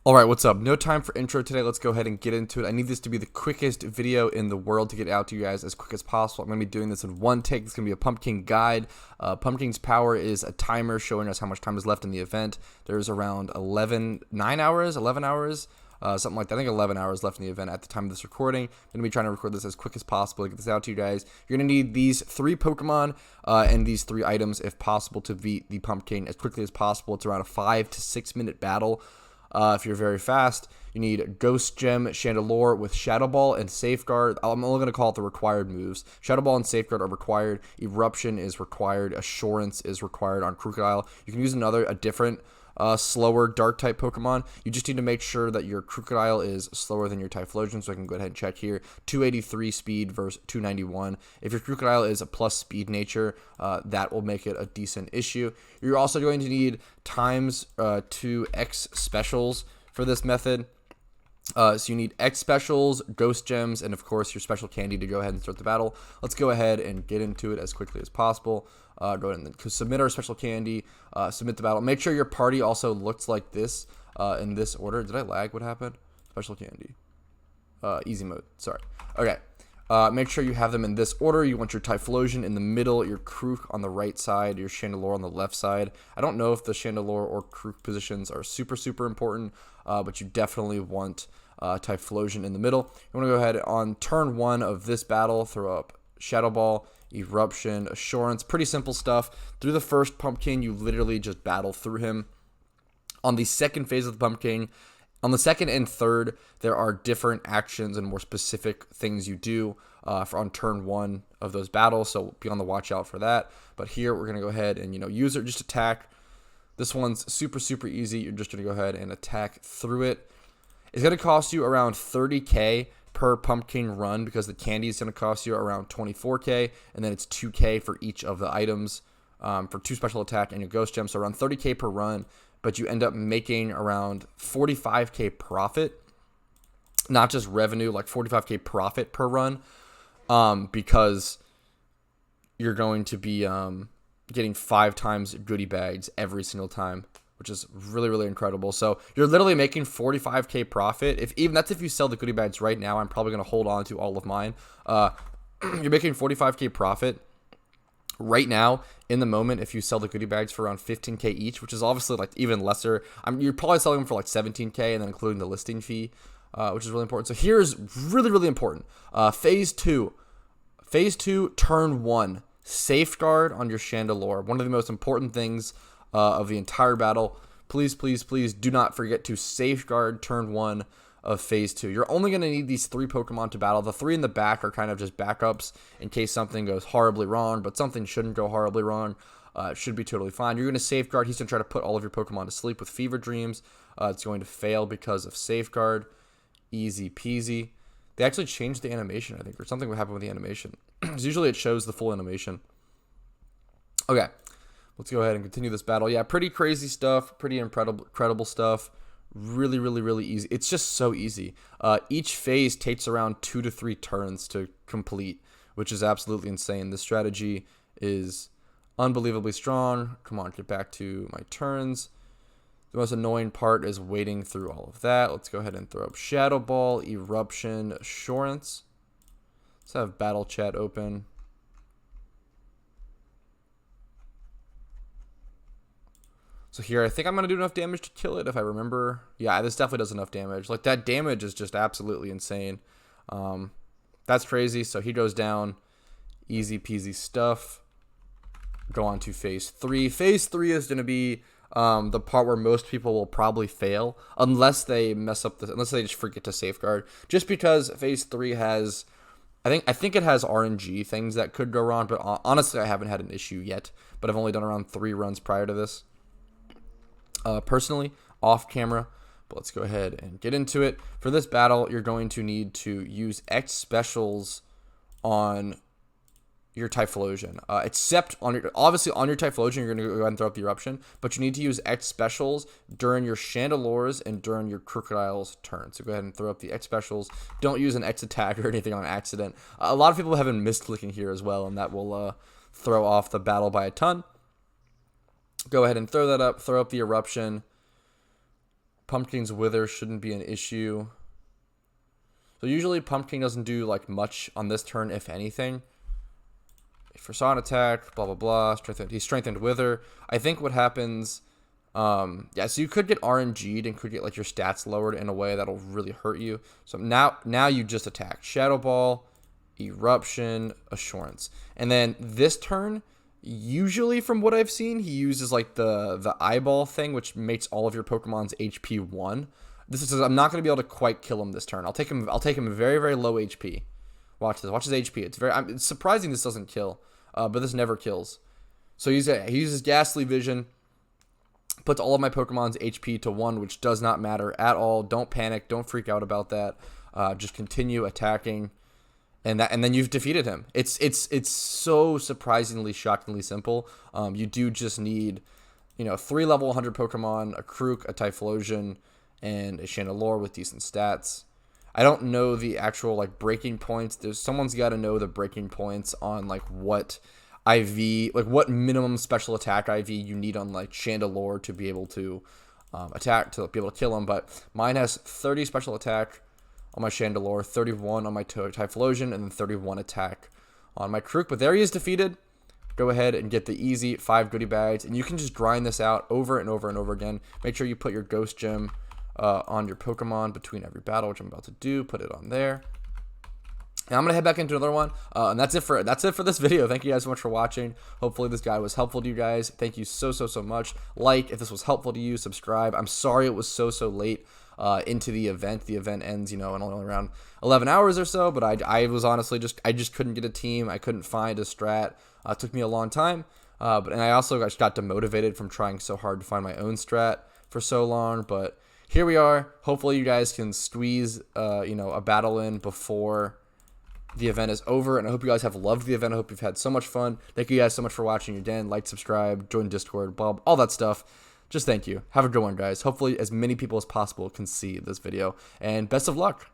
Alright, what's up? No time for intro today. Let's go ahead and get into it. I need this to be the quickest video in the world to get out to you guys as quick as possible. I'm going to be doing this in one take. It's going to be a PumpKing guide. PumpKing's power is a timer showing us how much time is left in the event. There's around 11 hours, something like that. I think 11 hours left in the event at the time of this recording. I'm going to be trying to record this as quick as possible to get this out to you guys. You're going to need these 3 Pokemon and these 3 items if possible to beat the PumpKing as quickly as possible. It's around a 5 to 6 minute battle. If you're very fast, you need Ghost Gem, Chandelure with Shadow Ball, and Safeguard. I'm only going to call it the required moves. Shadow Ball and Safeguard are required. Eruption is required. Assurance is required on Crocodile. You can use a different slower Dark-type Pokemon. You just need to make sure that your Crocodile is slower than your Typhlosion, so I can go ahead and check here. 283 speed versus 291. If your Crocodile is a plus speed nature, that will make it a decent issue. You're also going to need times 2x specials for this method. So you need X specials, Ghost Gems, and of course your special candy to go ahead and start the battle. Let's go ahead and get into it as quickly as possible. Go ahead and submit our special candy, submit the battle. Make sure your party also looks like this in this order. Did I lag? What happened? Special candy. Easy mode. Sorry. Okay. Make sure you have them in this order. You want your Typhlosion in the middle, your Krook on the right side, your Chandelure on the left side. I don't know if the Chandelure or Krook positions are super important, but you definitely want Typhlosion in the middle. You want to go ahead on turn 1 of this battle, throw up Shadow Ball, Eruption, Assurance. Pretty simple stuff. Through the first PumpKing, you literally just battle through him. On the second phase of the PumpKing, on the second and third, there are different actions and more specific things you do on turn 1 of those battles, so be on the watch out for that. But here, we're going to go ahead and, use it, just attack. This one's super easy. You're just going to go ahead and attack through it. It's going to cost you around 30k per PumpKing run because the candy is going to cost you around 24k, and then it's 2k for each of the items for 2 special attack and your Ghost Gem, so around 30k per run. But you end up making around 45k profit, not just revenue, like 45k profit per run, because you're going to be getting 5 times goodie bags every single time, which is really incredible. So you're literally making 45k profit. If you sell the goodie bags right now, I'm probably going to hold on to all of mine. You're making 45k profit right now in the moment if you sell the goodie bags for around 15k each, which is obviously like even lesser. You're probably selling them for like 17k and then including the listing fee, which is really important. So here's really important. Phase 2, turn 1, Safeguard on your Chandelure. One of the most important things of the entire battle. Please do not forget to Safeguard turn 1 of phase 2. You're only going to need these 3 Pokemon to battle. The 3 in the back are kind of just backups in case something goes horribly wrong, but something shouldn't go horribly wrong. It should be totally fine. You're going to Safeguard. He's going to try to put all of your Pokemon to sleep with Fever Dreams. It's going to fail because of Safeguard. Easy peasy. They actually changed the animation, I think, or something would happen with the animation. Usually it shows the full animation. Okay, let's go ahead and continue this battle. Yeah, pretty crazy stuff, pretty incredible stuff. Really easy. It's just so easy. Each phase takes around 2 to 3 turns to complete, which is absolutely insane. This strategy is unbelievably strong. Come on, get back to my turns. The most annoying part is waiting through all of that. Let's go ahead and throw up Shadow Ball, Eruption, Assurance. Let's have Battle Chat open. So here, I think I'm going to do enough damage to kill it if I remember. Yeah, this definitely does enough damage. Like, that damage is just absolutely insane. That's crazy. So he goes down. Easy peasy stuff. Go on to phase 3. Phase 3 is going to be the part where most people will probably fail unless they mess up unless they just forget to Safeguard. Just because phase 3 has, I think it has RNG things that could go wrong, but honestly, I haven't had an issue yet. But I've only done around 3 runs prior to this. Personally, off camera, but let's go ahead and get into it. For this battle, you're going to need to use X specials on your Typhlosion. Except obviously on your Typhlosion, you're going to go ahead and throw up the Eruption, but you need to use X specials during your Chandelures and during your Crocodile's turn. So go ahead and throw up the X specials. Don't use an X attack or anything on accident. A lot of people have been misclicking here as well, and that will throw off the battle by a ton. Go ahead and throw that up. Throw up the Eruption. PumpKing's Wither shouldn't be an issue. So usually PumpKing doesn't do like much on this turn, if anything. For Son attack, blah blah blah. He's strengthened Wither. I think what happens, yeah. So you could get RNG'd and could get like your stats lowered in a way that'll really hurt you. So now you just attack Shadow Ball, Eruption, Assurance, and then this turn, usually from what I've seen, he uses like the eyeball thing, which makes all of your Pokemon's HP 1. This is I'm not going to be able to quite kill him this turn. I'll take him very very low HP. Watch this. Watch his HP. It's surprising this doesn't kill, but this never kills. So he uses Ghastly Vision, puts all of my Pokemon's HP to 1, which does not matter at all. Don't panic. Don't freak out about that. Just continue attacking, and then you've defeated him. It's so surprisingly, shockingly simple. You do just need, 3 level 100 Pokemon, a Krook, a Typhlosion, and a Chandelure with decent stats. I don't know the actual like breaking points. Someone's got to know the breaking points on like what IV, like what minimum special attack IV you need on like Chandelure to be able to attack, to be able to kill him. But mine has 30 special attack on my Chandelure, 31 on my Typhlosion, and then 31 attack on my Krook. But there he is defeated. Go ahead and get the easy 5 goodie bags, and you can just grind this out over and over and over again. Make sure you put your Ghost Gem on your Pokemon between every battle, which I'm about to do. Put it on there. And I'm gonna head back into another one, and that's it for this video. Thank you guys so much for watching. Hopefully this guide was helpful to you guys. Thank you so much. Like if this was helpful to you. Subscribe. I'm sorry it was so late into the event. The event ends, in only around 11 hours or so. But I was honestly I just couldn't get a team. I couldn't find a strat. It took me a long time. And I also just got demotivated from trying so hard to find my own strat for so long. But here we are. Hopefully you guys can squeeze, a battle in before the event is over. And I hope you guys have loved the event. I hope you've had so much fun. Thank you guys so much for watching. Again, like, subscribe, join Discord, blah, all that stuff. Just thank you. Have a good one, guys. Hopefully as many people as possible can see this video. And best of luck.